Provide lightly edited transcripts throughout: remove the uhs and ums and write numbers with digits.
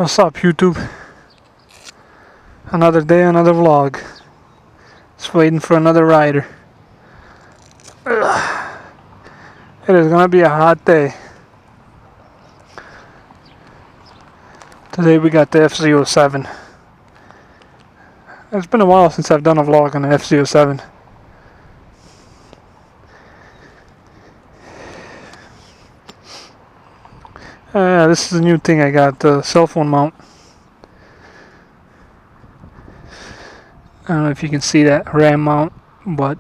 What's up, YouTube? Another day, another vlog. Just waiting for another rider. Ugh. It is gonna be a hot day. Today we got the FZ07. It's been a while since I've done a vlog on the FZ07. This is a new thing I got, the cell phone mount. I don't know if you can see that RAM mount, but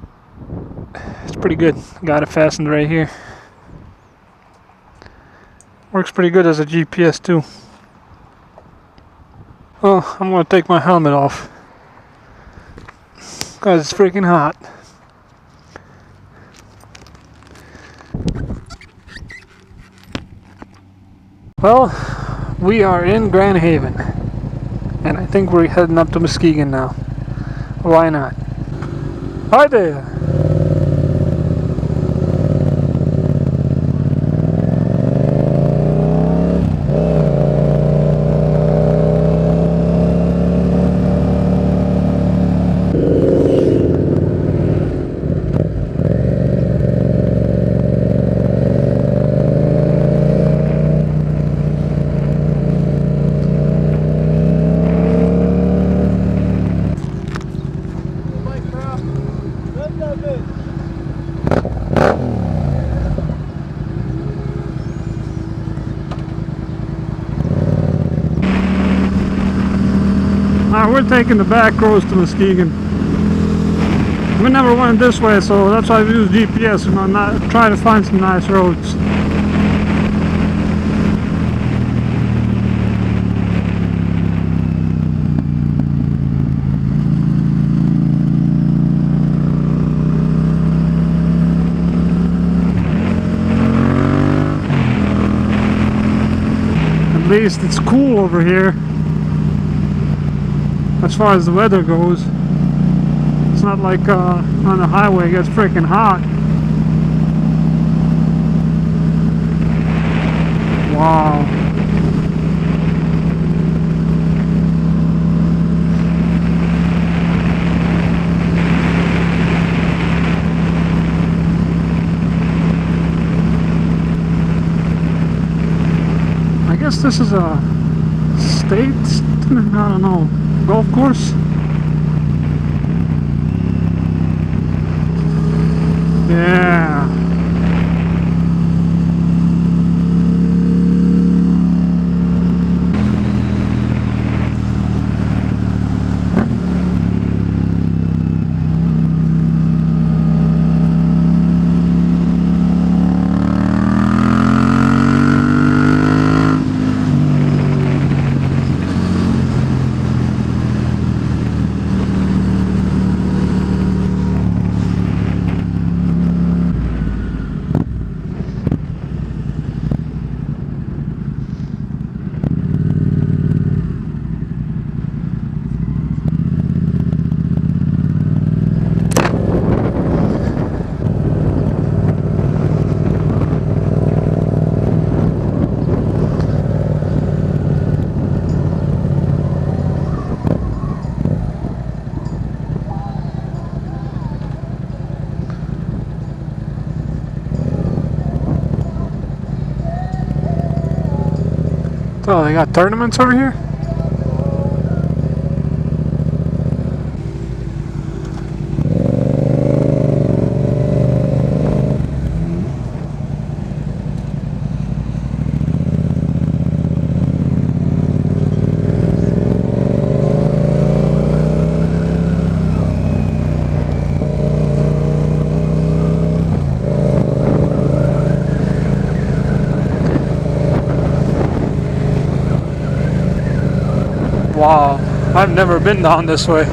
it's pretty good. Got it fastened right here. Works pretty good as a GPS too. Oh, I'm gonna take my helmet off because it's freaking hot. Well, we are in Grand Haven, and I think we're heading up to Muskegon now. Why not? Hi there! We're taking the back roads to Muskegon. We never went this way, so that's why we use GPS, you know, not try to find some nice roads. At least it's cool over here. As far as the weather goes, it's not like on the highway it gets freaking hot. Wow. I guess this is a state, I don't know, golf course? Yeah. Oh, they got tournaments over here? Wow, I've never been down this way.